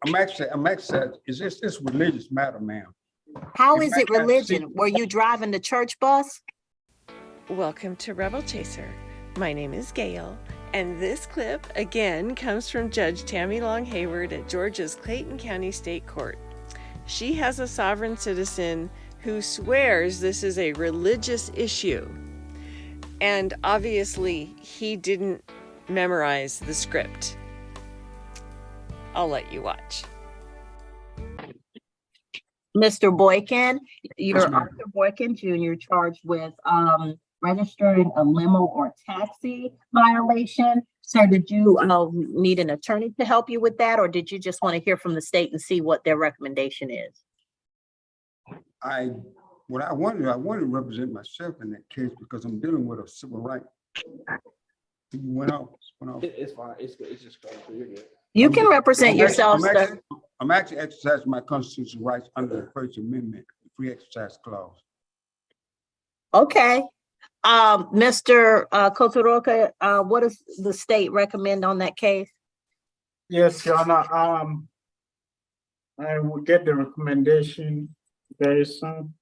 I'm actually, is this religious matter, ma'am? How is it religion? Were you driving the church bus? Welcome to Rebel Chaser. My name is Gail, and this clip again comes from Judge Tammi Long-Hayward at Georgia's Clayton County State Court. She has a sovereign citizen who swears this is a religious issue. And obviously, he didn't memorize the script. I'll let you watch. Mr. Boykin, you're Yes, ma'am. Arthur Boykin Jr. charged with registering a limo or taxi violation. Sir, did you need an attorney to help you with that, or did you just want to hear from the state and see what their recommendation is? I wanted to represent myself in that case because I'm dealing with a civil right. You went off. It's fine. It's good. It's just going through. You're good. You can represent yourself, sir. I'm actually exercising my constitutional rights under the First Amendment, the Free Exercise Clause. Okay. Mr. Kotoroka, what does the state recommend on that case? Yes, Your Honor. I will get the recommendation very soon.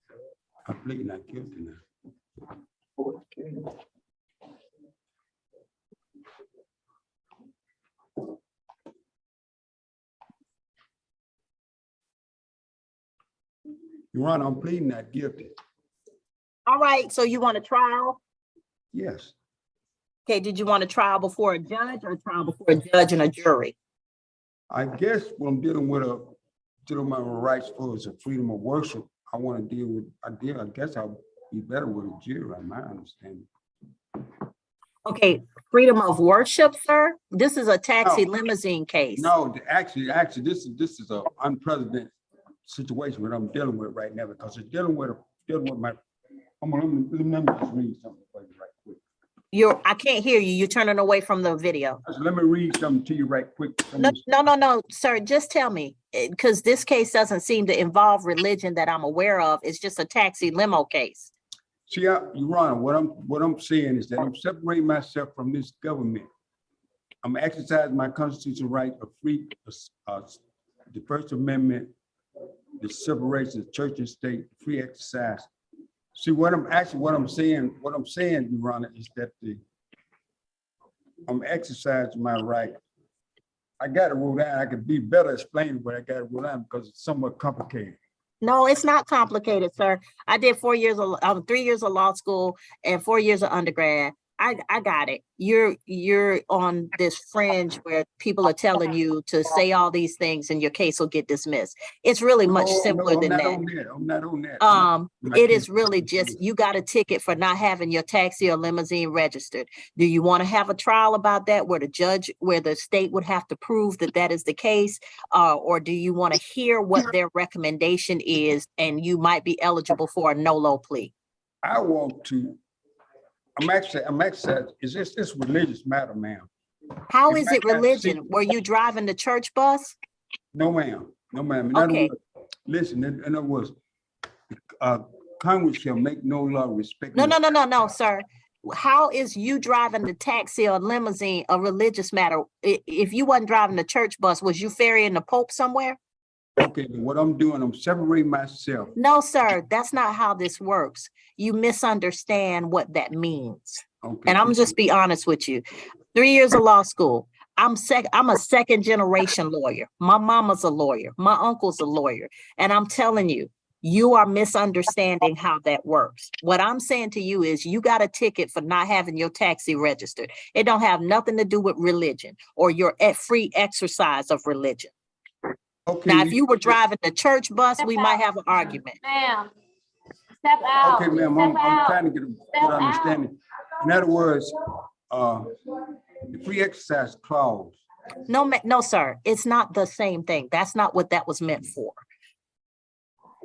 I plead not guilty now. Okay. Your Honor, I'm pleading not guilty. All right, so you want a trial? Yes. Okay, did you want a trial before a judge or a trial before a judge and a jury? I guess when I'm dealing with my rights for is a freedom of worship, I want to deal with, I guess I'll be better with a jury, my understanding. Okay, freedom of worship, sir? This is a taxi limousine case. No, actually, this is an unprecedented situation that I'm dealing with right now because it's dealing with my. Let me just read something for you right quick. I can't hear you. You're turning away from the video. Let me read something to you right quick. No, sir. Just tell me, because this case doesn't seem to involve religion that I'm aware of. It's just a taxi limo case. See, Your Honor, what I'm saying is that I'm separating myself from this government. I'm exercising my constitutional right of free, the First Amendment, the separation of church and state, free exercise. See, what I'm saying, Your Honor, is that I'm exercising my right. I got it wrote down. I could be better explaining what I got it wrote down because it's somewhat complicated. No, it's not complicated, sir. I did 3 years of law school and 4 years of undergrad. I got it. You're on this fringe where people are telling you to say all these things and your case will get dismissed. It's really much simpler than that. I'm not on that. It is really just, you got a ticket for not having your taxi or limousine registered. Do you want to have a trial about that where the state would have to prove that that is the case? Or do you want to hear what their recommendation is and you might be eligible for a no-low plea? I want to. I'm actually, is this religious matter, ma'am? How is it religion? Were you driving the church bus? No, ma'am. No, ma'am. In other words, listen, in other words, Congress shall make no law respecting. No, sir. How is you driving the taxi or limousine a religious matter? If you wasn't driving the church bus, was you ferrying the Pope somewhere? Okay, what I'm doing, I'm separating myself. No, sir, that's not how this works. You misunderstand what that means. Okay. And I'm just be honest with you. 3 years of law school. I'm a second generation lawyer. My mama's a lawyer. My uncle's a lawyer. And I'm telling you, you are misunderstanding how that works. What I'm saying to you is you got a ticket for not having your taxi registered. It don't have nothing to do with religion or your free exercise of religion. Okay. Now, if you were driving the church bus, we might have an argument. Ma'am, step out. Okay, ma'am, I'm trying to get a good understanding. In other words, the free exercise clause. No, sir, it's not the same thing. That's not what that was meant for.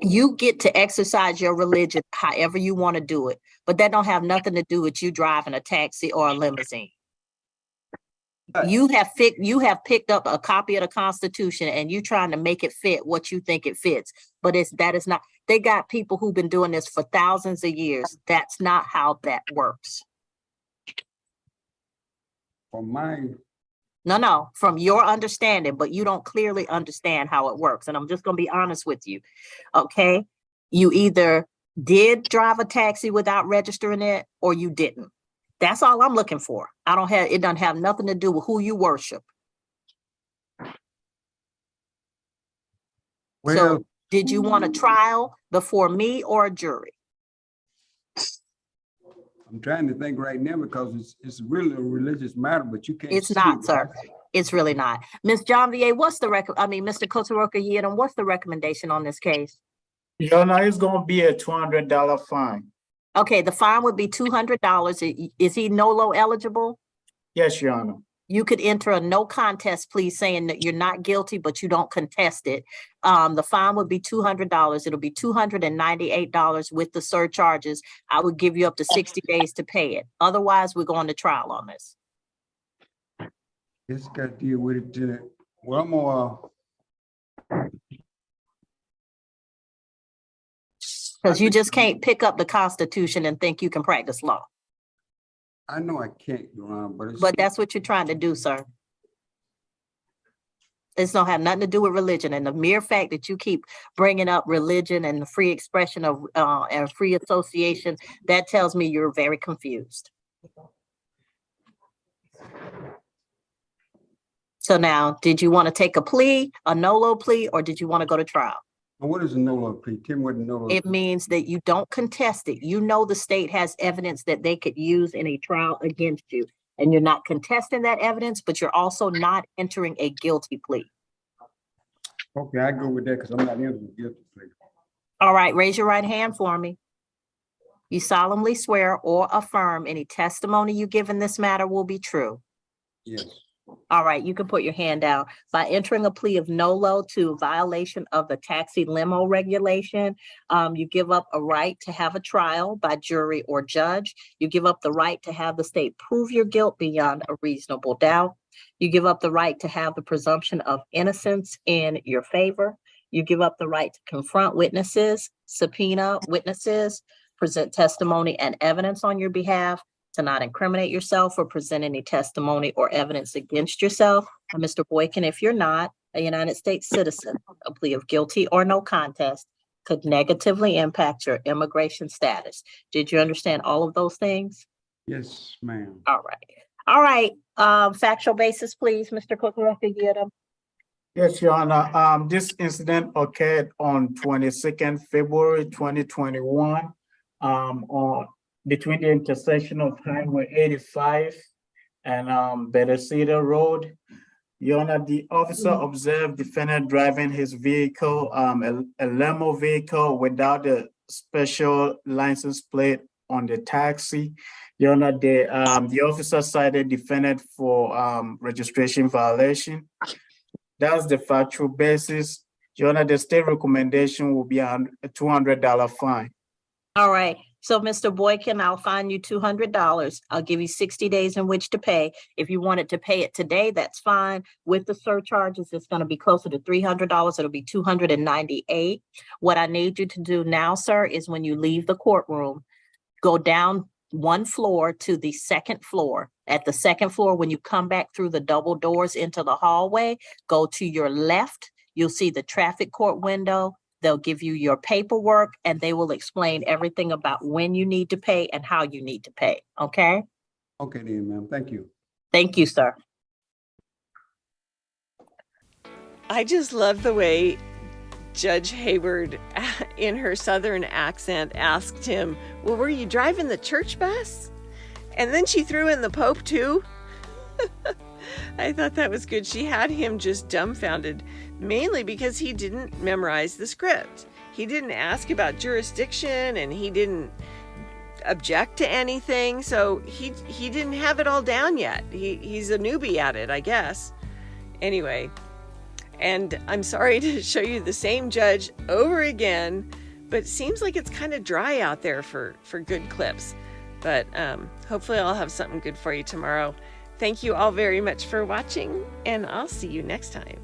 You get to exercise your religion however you want to do it, but that don't have nothing to do with you driving a taxi or a limousine. You have picked up a copy of the Constitution and you trying to make it fit what you think it fits, but that is not. They got people who've been doing this for thousands of years. That's not how that works. For my No, from your understanding, but you don't clearly understand how it works. And I'm just going to be honest with you. Okay. You either did drive a taxi without registering it or you didn't. That's all I'm looking for. It doesn't have nothing to do with who you worship. Well, So did you want a trial before me or a jury? I'm trying to think right now because it's really a religious matter, but you can't. It's see not, it. sir. It's really not. Ms. Janvier, Mr. Kotoroka Yedem, what's the recommendation on this case? Your Honor, it's gonna be a $200 fine. Okay, the fine would be $200. Is he NOLO eligible? Yes, Your Honor. You could enter a no contest plea saying that you're not guilty, but you don't contest it. The fine would be $200. It'll be $298 with the surcharges. I would give you up to 60 days to pay it. Otherwise, we're going to trial on this. Just got to deal with it. Well, I'm gonna. Because you just can't pick up the Constitution and think you can practice law. I know I can't, Your Honor, But that's what you're trying to do, sir. It's don't have nothing to do with religion. And the mere fact that you keep bringing up religion and the free expression of and free association, that tells me you're very confused. So now, did you want to take a plea, a NOLO plea, or did you want to go to trial? What is a NOLO plea? Tell me what a NOLO It plea. means that you don't contest it. You know the state has evidence that they could use in a trial against you, and you're not contesting that evidence, but you're also not entering a guilty plea. Okay, I go with that because I'm not into the guilty plea. All right, raise your right hand for me. You solemnly swear or affirm any testimony you give in this matter will be true. Yes. All right, you can put your hand down. By entering a plea of NOLO to violation of the taxi limo regulation, you give up a right to have a trial by jury or judge. You give up the right to have the state prove your guilt beyond a reasonable doubt. You give up the right to have the presumption of innocence in your favor. You give up the right to confront witnesses, subpoena witnesses, present testimony and evidence on your behalf, to not incriminate yourself or present any testimony or evidence against yourself. And Mr. Boykin, if you're not a United States citizen, a plea of guilty or no contest could negatively impact your immigration status. Did you understand all of those things? Yes, ma'am. All right. Factual basis, please, Mr. Kotoroka. Yes, Your Honor. This incident occurred on 22nd February 2021 between the intersection of Highway 85 and Bethesda Road. Your Honor, the officer observed defendant driving his vehicle, a limo vehicle without the special license plate on the taxi. Your Honor, the officer cited defendant for registration violation. That's the factual basis. Your Honor, the state recommendation will be a $200 fine. All right. So, Mr. Boykin, I'll fine you $200. I'll give you 60 days in which to pay. If you wanted to pay it today, that's fine. With the surcharges, it's going to be closer to $300. It'll be $298. What I need you to do now, sir, is when you leave the courtroom, go down one floor to the second floor. At the second floor, when you come back through the double doors into the hallway, go to your left. You'll see the traffic court window. They'll give you your paperwork and they will explain everything about when you need to pay and how you need to pay. Okay? Okay then, ma'am. Thank you. Thank you, sir. I just love the way Judge Hayward, in her Southern accent, asked him, well, were you driving the church bus? And then she threw in the Pope too. I thought that was good. She had him just dumbfounded, mainly because he didn't memorize the script. He didn't ask about jurisdiction and he didn't object to anything. So he didn't have it all down yet. He's a newbie at it, I guess. Anyway, and I'm sorry to show you the same judge over again, but it seems like it's kind of dry out there for good clips. But hopefully I'll have something good for you tomorrow. Thank you all very much for watching, and I'll see you next time.